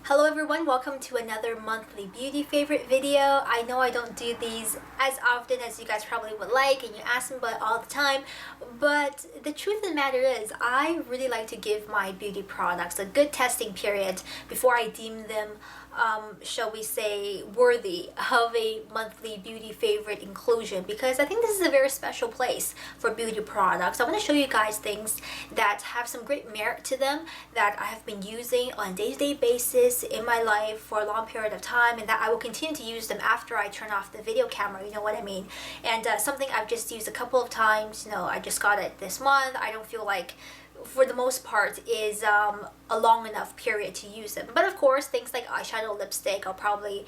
Hello everyone, welcome to another monthly beauty favorite video. I know I don't do these as often as you guys probably would like and you ask me about it all the time, but the truth of the matter is I really like to give my beauty products a good testing period before I deem them shall we say, worthy of a monthly beauty favorite inclusion, because I think this is a very special place for beauty products. I want to show you guys things that have some great merit to them that I have been using on a day-to-day basis in my life for a long period of time, and that I will continue to use them after I turn off the video camera, you know what I mean. And something I've just used a couple of times, I just got it this month. I don't feel like for the most part is a long enough period to use them, but of course things like eyeshadow, lipstick I'll probably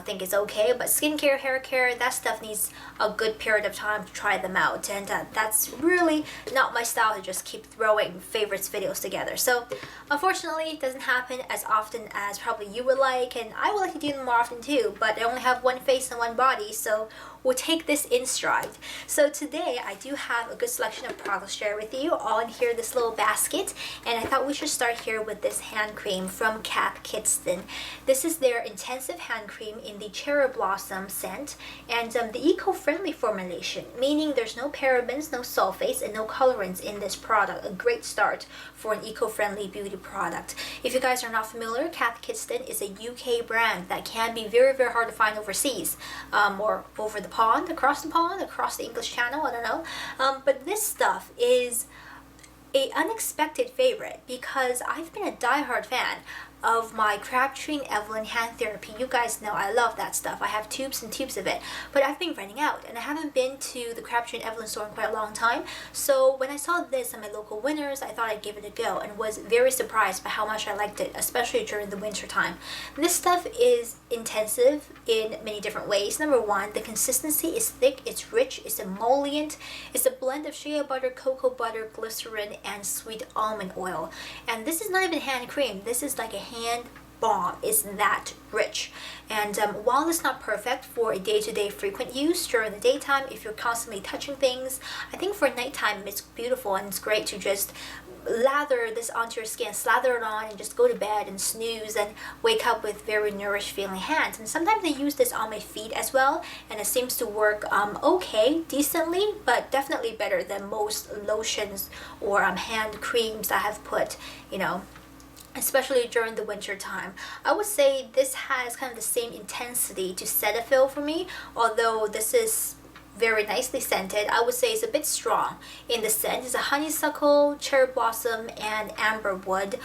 think is okay, but skincare, hair care, that stuff needs a good period of time to try them out, and that's really not my style to just keep throwing favorites videos together. So unfortunately it doesn't happen as often as probably you would like, and I would like to do them more often too, but I only have one face and one body, so we'll take this in stride. So today I do have a good selection of products to share with you, all in here this little basket, and I thought we should start here with this hand cream from Keratin. This is their intensive hand cream in the cherry blossom scent, and the eco-friendly formulation, meaning there's no parabens, no sulfates, and no colorants in this product. A great start for an eco-friendly beauty product. If you guys are not familiar, Keratin is a UK brand that can be very, very hard to find overseas, or over the pond, across the English Channel, I don't know. But this stuff is a unexpected favorite because I've been a diehard fan of my Keratin Evelyn hand therapy. You guys know I love that stuff. I have tubes and tubes of it, but I've been running out and I haven't been to the Keratin Evelyn store in quite a long time. So when I saw this at my local Winners, I thought I'd give it a go and was very surprised by how much I liked it, especially during the winter time. This stuff is intensive in many different ways. Number one, the consistency is thick, it's rich, it's emollient, it's a blend of shea butter, cocoa butter, glycerin, and sweet almond oil. And this is not even hand cream, this is like a hand bomb. It's that rich. And while it's not perfect for a day-to-day frequent use during the daytime, if you're constantly touching things, I think for nighttime it's beautiful and it's great to just lather this onto your skin, slather it on, and just go to bed and snooze and wake up with very nourished feeling hands. And sometimes I use this on my feet as well, and it seems to work okay, decently, but definitely better than most lotions or hand creams I have put, especially during the winter time. I would say this has kind of the same intensity to Cetaphil for me, although this is very nicely scented. I would say it's a bit strong in the scent. It's a honeysuckle, cherry blossom, and amber wood.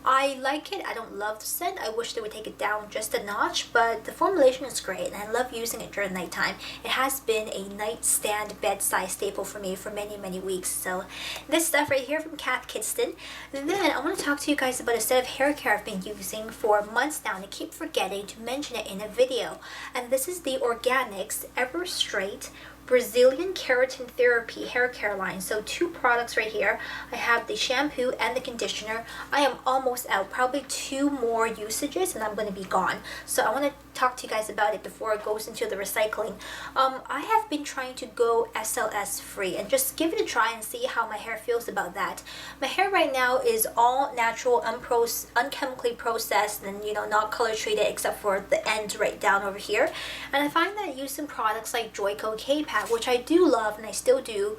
I like it. I don't love the scent. I wish they would take it down just a notch, but the formulation is great and I love using it during nighttime. It has been a nightstand bedside staple for me for many, many weeks. So this stuff right here from Keratin. Then I want to talk to you guys about a set of hair care I've been using for months now and I keep forgetting to mention it in a video. And this is the Organics Ever Straight Brazilian Keratin Therapy hair care line. So two products right here. I have the shampoo and the conditioner. I am almost out, probably 2 more usages and I'm going to be gone. So I want to talk to you guys about it before it goes into the recycling. I have been trying to go SLS free and just give it a try and see how my hair feels about that. My hair right now is all natural, unchemically processed, and not color treated except for the ends right down over here. And I find that using products like Joico K-Pack, which I do love and I still do,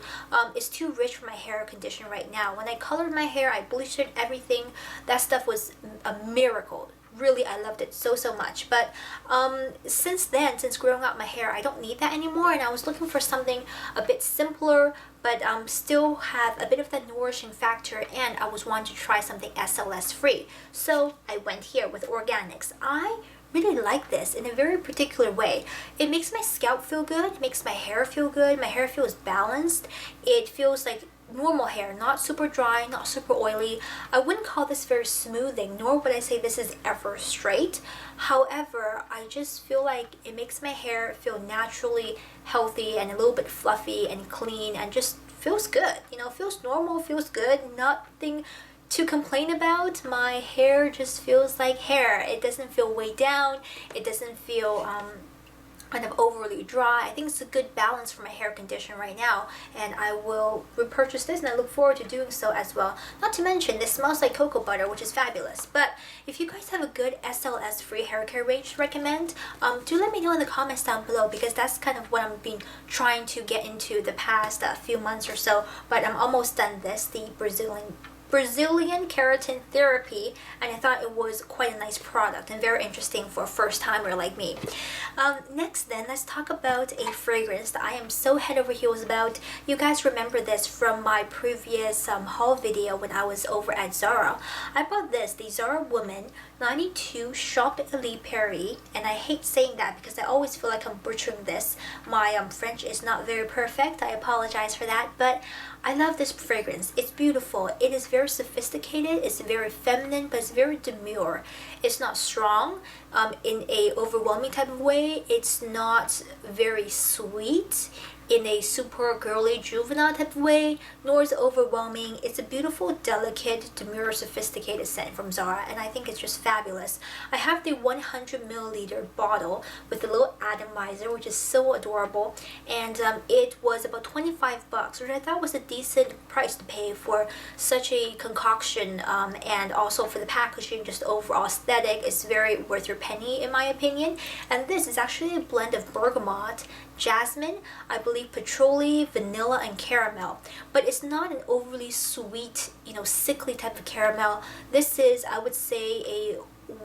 is too rich for my hair condition right now. When I colored my hair, I bleached it, everything. That stuff was a miracle. Really, I loved it so much. But since growing out my hair, I don't need that anymore, and I was looking for something a bit simpler but still have a bit of that nourishing factor, and I was wanting to try something SLS free. So I went here with Organics. I really like this in a very particular way. It makes my scalp feel good, it makes my hair feel good, my hair feels balanced, it feels like normal hair, not super dry, not super oily. I wouldn't call this very smoothing, nor would I say this is ever straight. However, I just feel like it makes my hair feel naturally healthy and a little bit fluffy and clean and just feels good. Feels normal, feels good, nothing to complain about. My hair just feels like hair. It doesn't feel weighed down. It doesn't feel kind of overly dry. I think it's a good balance for my hair condition right now, and I will repurchase this, and I look forward to doing so as well. Not to mention, this smells like cocoa butter, which is fabulous. But if you guys have a good SLS free hair care range to recommend, do let me know in the comments down below, because that's kind of what I've been trying to get into the past few months or so. But I'm almost done this, the Brazilian Keratin therapy, and I thought it was quite a nice product and very interesting for a first timer like me. Next then, let's talk about a fragrance that I am so head over heels about. You guys remember this from my previous haul video when I was over at Zara. I bought this, the Zara Woman 92 Shop Elite Paris, and I hate saying that because I always feel like I'm butchering this. My French is not very perfect, I apologize for that, but I love this fragrance. It's beautiful. It is very sophisticated. It's very feminine, but it's very demure. It's not strong in a overwhelming type of way. It's not very sweet in a super girly juvenile type of way, nor is it overwhelming. It's a beautiful, delicate, demure, sophisticated scent from Zara, and I think it's just fabulous. I have the 100 milliliter bottle with the little atomizer, which is so adorable, and it was about 25 bucks, which I thought was a decent price to pay for such a concoction, and also for the packaging, just overall aesthetic. It's very worth your penny in my opinion. And this is actually a blend of bergamot, jasmine, I believe patchouli, vanilla, and caramel. But it's not an overly sweet, sickly type of caramel. This is, I would say, a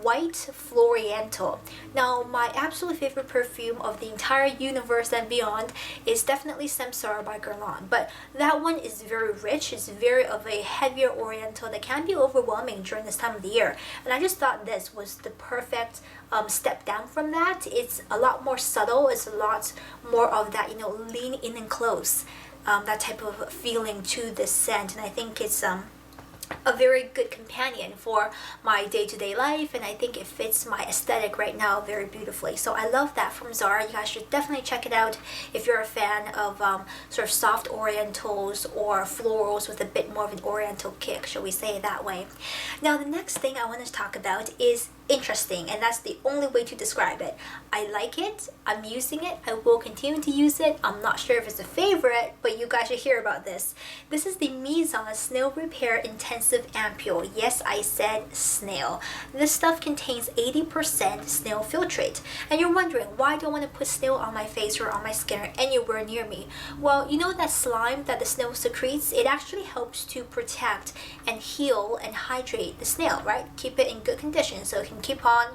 white floriental. Now, my absolute favorite perfume of the entire universe and beyond is definitely Samsara by Guerlain, but that one is very rich. It's very of a heavier oriental that can be overwhelming during this time of the year, and I just thought this was the perfect step down from that. It's a lot more subtle. It's a lot more of that, lean in and close, that type of feeling to this scent, and I think it's a very good companion for my day-to-day life, and I think it fits my aesthetic right now very beautifully. So I love that from Zara. You guys should definitely check it out if you're a fan of sort of soft orientals or florals with a bit more of an oriental kick, shall we say it that way. Now, the next thing I want to talk about is interesting, and that's the only way to describe it. I like it, I'm using it, I will continue to use it. I'm not sure if it's a favorite, but you guys should hear about this. This is the MISCHIEF Snail Repair Intensive Ampule. Yes, I said snail. This stuff contains 80% snail filtrate, and you're wondering, why do I want to put snail on my face or on my skin or anywhere near me? Well, you know that slime that the snail secretes? It actually helps to protect and heal and hydrate the snail, right? Keep it in good condition so it can keep on,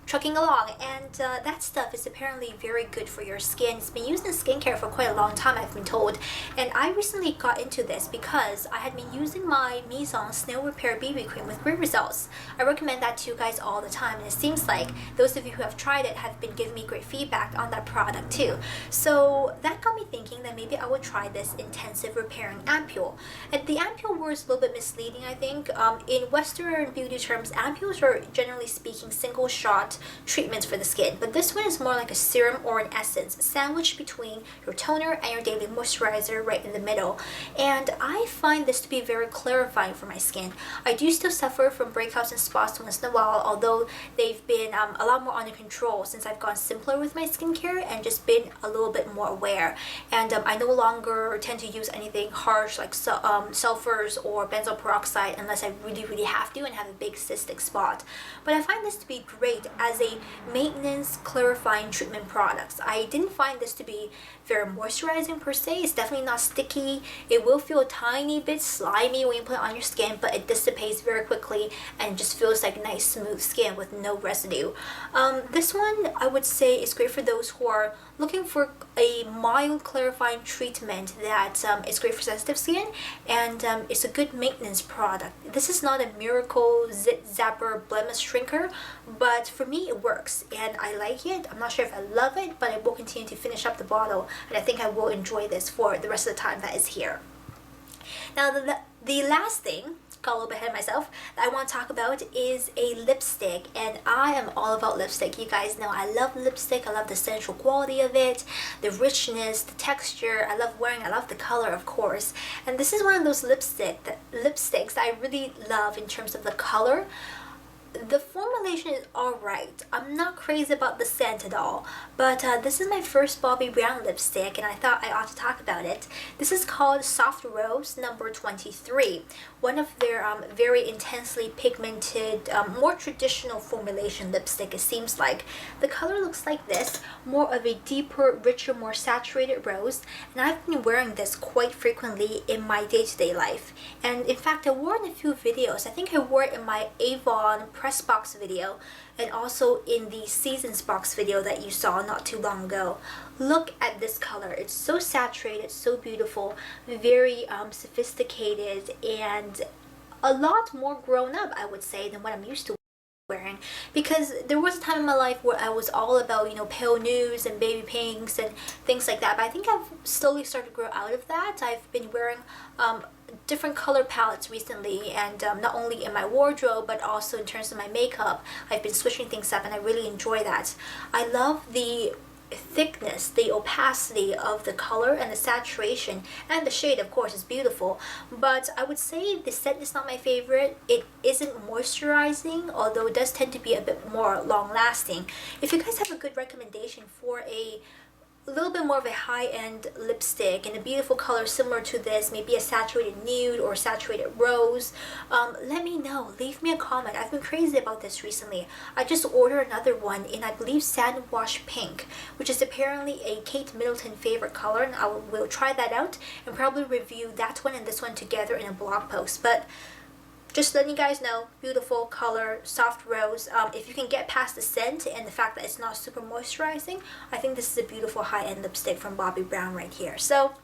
trucking along, and that stuff is apparently very good for your skin. It's been used in skincare for quite a long time, I've been told, and I recently got into this because I had been using my MISCHIEF Snail Repair BB Cream with great results. I recommend that to you guys all the time, and it seems like those of you who have tried it have been giving me great feedback on that product too. So that got me thinking that maybe I would try this intensive repairing ampule. And the ampule word is a little bit misleading, I think. In Western beauty terms, ampules are generally speaking single shot treatments for the skin, but this one is more like a serum or an essence sandwiched between your toner and your daily moisturizer right in the middle, and I find this to be very clarifying for my skin. I do still suffer from breakouts and spots once in a while, although they've been a lot more under control since I've gone simpler with my skincare and just been a little bit more aware, and I no longer tend to use anything harsh like sulfurs or benzoyl peroxide unless I really have to and have a big cystic spot. But I find this to be great as a maintenance clarifying treatment product. I didn't find this to be very moisturizing per se. It's definitely not sticky. It will feel a tiny bit slimy when you put it on your skin, but it dissipates very quickly and just feels like nice smooth skin with no residue. This one I would say is great for those who are looking for a mild clarifying treatment that is great for sensitive skin, and it's a good maintenance product. This is not a miracle zit zapper blemish shrinker, but for me it works and I like it. I'm not sure if I love it, but I will continue to finish up the bottle, and I think I will enjoy this for the rest of the time that is here. Now the last thing, got a little bit ahead of myself, that I want to talk about is a lipstick, and I am all about lipstick. You guys know I love lipstick. I love the sensual quality of it, the richness, the texture. I love wearing, I love the color, of course, and this is one of those lipsticks that I really love in terms of the color. The formulation is alright. I'm not crazy about the scent at all, but this is my first Bobbi Brown lipstick and I thought I ought to talk about it. This is called Soft Rose number 23, one of their very intensely pigmented, more traditional formulation lipstick, it seems like. The color looks like this, more of a deeper, richer, more saturated rose, and I've been wearing this quite frequently in my day-to-day life. And in fact, I wore it in a few videos. I think I wore it in my Avon press box video and also in the Seasons box video that you saw not too long ago. Look at this color. It's so saturated, so beautiful, very sophisticated, and a lot more grown up, I would say, than what I'm used to wearing, because there was a time in my life where I was all about, you know, pale nudes and baby pinks and things like that, but I think I've slowly started to grow out of that. I've been wearing different color palettes recently, and not only in my wardrobe but also in terms of my makeup. I've been switching things up and I really enjoy that. I love the thickness, the opacity of the color and the saturation, and the shade of course is beautiful, but I would say the scent is not my favorite. It isn't moisturizing, although it does tend to be a bit more long lasting. If you guys have a good recommendation for a little bit more of a high-end lipstick in a beautiful color similar to this, maybe a saturated nude or saturated rose, let me know. Leave me a comment. I've been crazy about this recently. I just ordered another one in, I believe, Sand Wash Pink, which is apparently a Kate Middleton favorite color, and I will try that out and probably review that one and this one together in a blog post. But just letting you guys know, beautiful color, soft rose. If you can get past the scent and the fact that it's not super moisturizing, I think this is a beautiful high-end lipstick from Bobbi Brown right here. So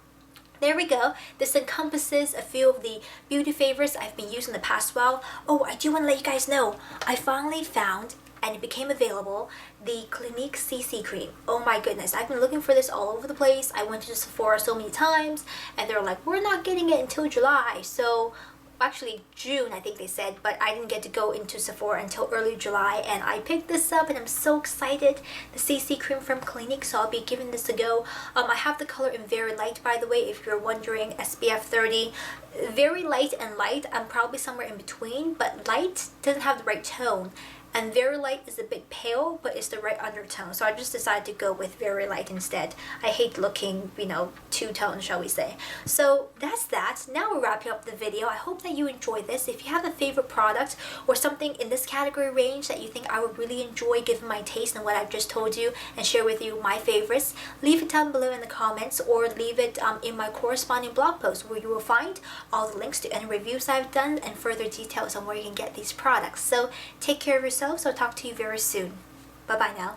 there we go. This encompasses a few of the beauty favorites I've been using the past while. Oh, I do want to let you guys know, I finally found, and it became available, the Clinique CC cream. Oh my goodness, I've been looking for this all over the place. I went to Sephora so many times and they're like, we're not getting it until July. So actually June I think they said, but I didn't get to go into Sephora until early July, and I picked this up and I'm so excited. The CC cream from Clinique, so I'll be giving this a go. I have the color in Very Light, by the way, if you're wondering. SPF 30. Very light and light, I'm probably somewhere in between, but light doesn't have the right tone, and Very Light is a bit pale, but it's the right undertone. So I just decided to go with Very Light instead. I hate looking, you know, two-tone, shall we say. So that's that. Now we're wrapping up the video. I hope that you enjoyed this. If you have a favorite product or something in this category range that you think I would really enjoy given my taste and what I've just told you, and share with you my favorites, leave it down below in the comments, or leave it in my corresponding blog post, where you will find all the links to any reviews I've done and further details on where you can get these products. So take care of yourself. So I'll talk to you very soon. Bye bye now.